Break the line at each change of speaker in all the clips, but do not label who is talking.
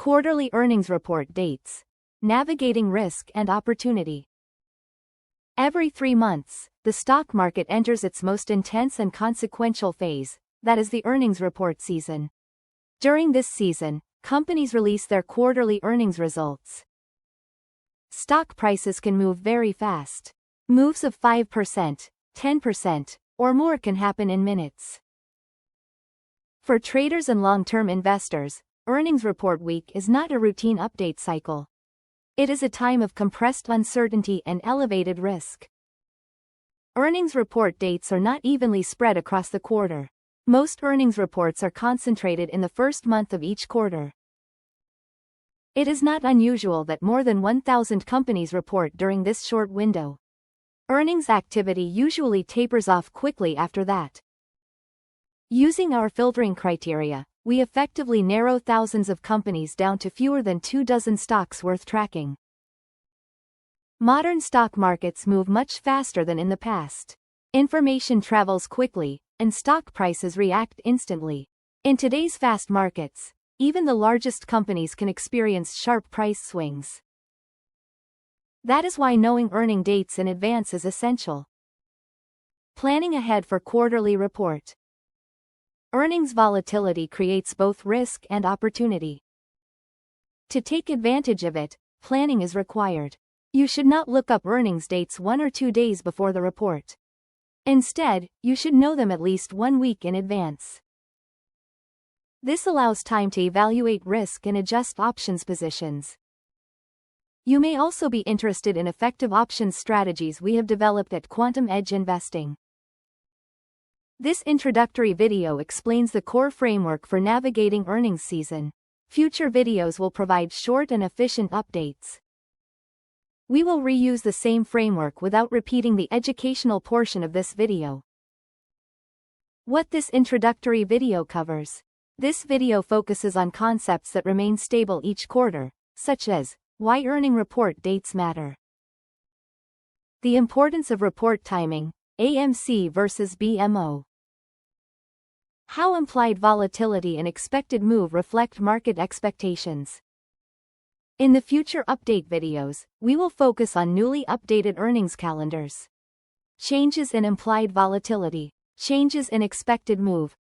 Quarterly earnings report dates. Navigating risk and opportunity. Every 3 months, the stock market enters its most intense and consequential phase, that is the earnings report season. During this season, companies release their quarterly earnings results. Stock prices can move very fast. Moves of 5%, 10%, or more can happen in minutes. For traders and long-term investors, earnings report week is not a routine update cycle. It is a time of compressed uncertainty and elevated risk. Earnings report dates are not evenly spread across the quarter. Most earnings reports are concentrated in the first month of each quarter. It is not unusual that more than 1,000 companies report during this short window. Earnings activity usually tapers off quickly after that. Using our filtering criteria, we effectively narrow thousands of companies down to fewer than 24 stocks worth tracking. Modern stock markets move much faster than in the past. Information travels quickly, and stock prices react instantly. In today's fast markets, even the largest companies can experience sharp price swings. That is why knowing earning dates in advance is essential. Planning ahead for quarterly report. Earnings volatility creates both risk and opportunity. To take advantage of it, planning is required. You should not look up earnings dates 1 or 2 days before the report. Instead, you should know them at least 1 week in advance. This allows time to evaluate risk and adjust options positions. You may also be interested in effective options strategies we have developed at Quantum Edge Investing. This introductory video explains the core framework for navigating earnings season. Future videos will provide short and efficient updates. We will reuse the same framework without repeating the educational portion of this video. What this introductory video covers. This video focuses on concepts that remain stable each quarter, such as why earning report dates matter, the importance of report timing, AMC versus BMO, how implied volatility and expected move reflect market expectations. In the future update videos, we will focus on newly updated earnings calendars, changes in implied volatility, changes in expected move.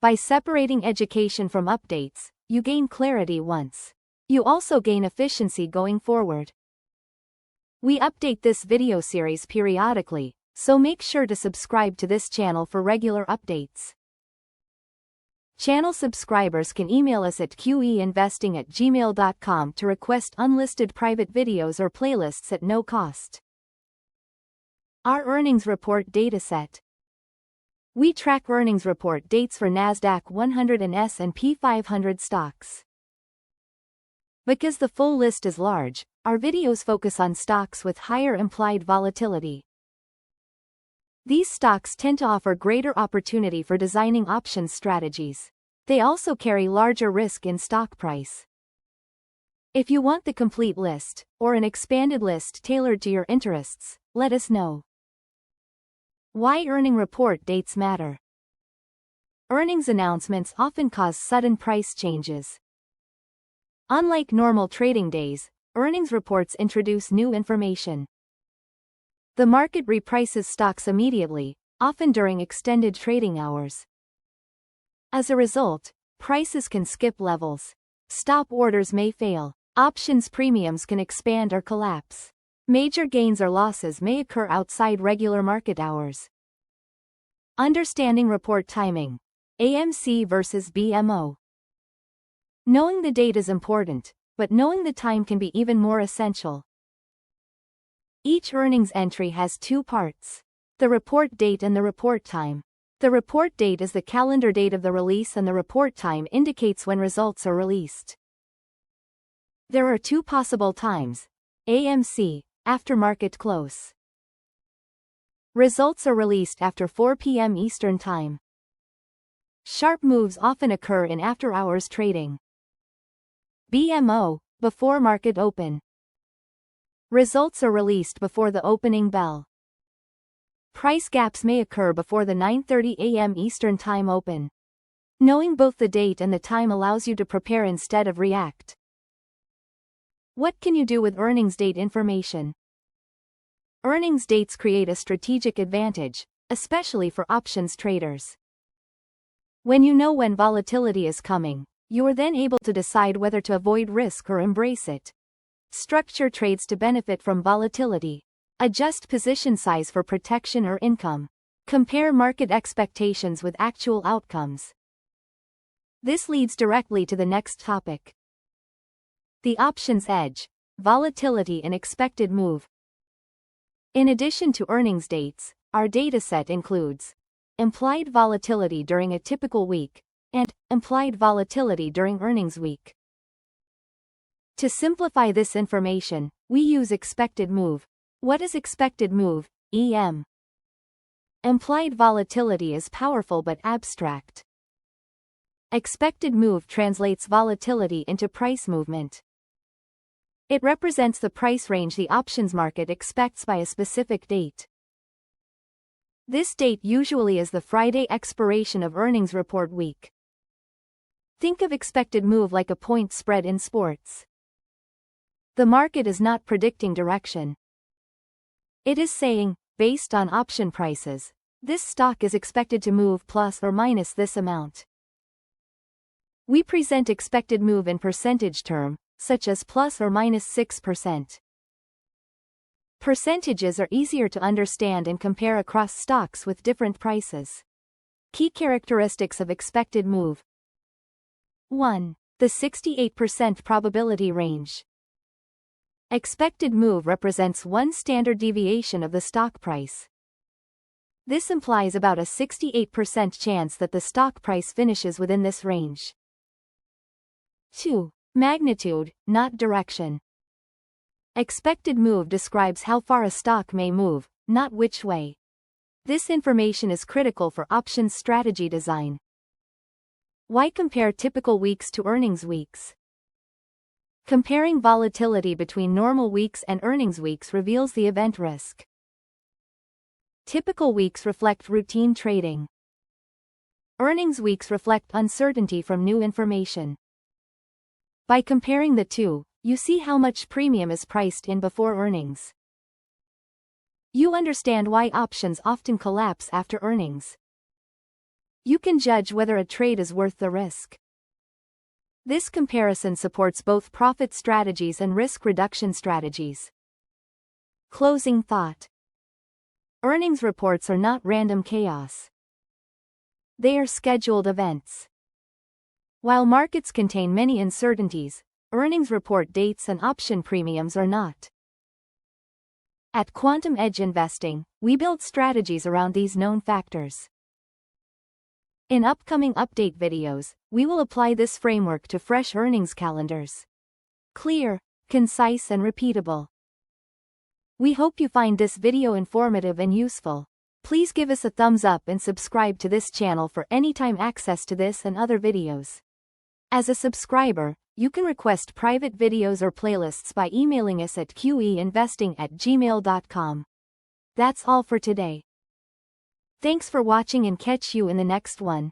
By separating education from updates, you gain clarity once. You also gain efficiency going forward. We update this video series periodically, so make sure to subscribe to this channel for regular updates. Channel subscribers can email us at qeinvesting@gmail.com to request unlisted private videos or playlists at no cost. Our earnings report dataset. We track earnings report dates for NASDAQ 100 and S&P 500 stocks. Because the full list is large, our videos focus on stocks with higher implied volatility. These stocks tend to offer greater opportunity for designing options strategies. They also carry larger risk in stock price. If you want the complete list, or an expanded list tailored to your interests, let us know. Why earning report dates matter. Earnings announcements often cause sudden price changes. Unlike normal trading days, earnings reports introduce new information. The market reprices stocks immediately, often during extended trading hours. As a result, prices can skip levels. Stop orders may fail. Options premiums can expand or collapse. Major gains or losses may occur outside regular market hours. Understanding report timing. AMC versus BMO. Knowing the date is important, but knowing the time can be even more essential. Each earnings entry has 2 parts: the report date and the report time. The report date is the calendar date of the release and the report time indicates when results are released. There are 2 possible times. AMC, after market close. Results are released after 4 p.m. Eastern Time. Sharp moves often occur in after-hours trading. BMO, before market open. Results are released before the opening bell. Price gaps may occur before the 9:30 a.m. Eastern Time open. Knowing both the date and the time allows you to prepare instead of react. What can you do with earnings date information? Earnings dates create a strategic advantage, especially for options traders. When you know when volatility is coming, you are then able to decide whether to avoid risk or embrace it. Structure trades to benefit from volatility. Adjust position size for protection or income. Compare market expectations with actual outcomes. This leads directly to the next topic. The options edge, volatility and expected move. In addition to earnings dates, our dataset includes implied volatility during a typical week and implied volatility during earnings week. To simplify this information, we use expected move. What is expected move, EM? Implied volatility is powerful but abstract. Expected move translates volatility into price movement. It represents the price range the options market expects by a specific date. This date usually is the Friday expiration of earnings report week. Think of expected move like a point spread in sports. The market is not predicting direction. It is saying, based on option prices, this stock is expected to move plus or minus this amount. We present expected move in percentage term, such as plus or minus 6%. Percentages are easier to understand and compare across stocks with different prices. Key characteristics of expected move. 1. The 68% probability range. Expected move represents one standard deviation of the stock price. This implies about a 68% chance that the stock price finishes within this range. 2. Magnitude, not direction. Expected move describes how far a stock may move, not which way. This information is critical for options strategy design. Why compare typical weeks to earnings weeks? Comparing volatility between normal weeks and earnings weeks reveals the event risk. Typical weeks reflect routine trading. Earnings weeks reflect uncertainty from new information. By comparing the two, you see how much premium is priced in before earnings. You understand why options often collapse after earnings. You can judge whether a trade is worth the risk. This comparison supports both profit strategies and risk reduction strategies. Closing thought. Earnings reports are not random chaos. They are scheduled events. While markets contain many uncertainties, earnings report dates and option premiums are not. At Quantum Edge Investing, we build strategies around these known factors. In upcoming update videos, we will apply this framework to fresh earnings calendars. Clear, concise and repeatable. We hope you find this video informative and useful. Please give us a thumbs up and subscribe to this channel for anytime access to this and other videos. As a subscriber, you can request private videos or playlists by emailing us at qeinvesting@gmail.com. That's all for today. Thanks for watching and catch you in the next one.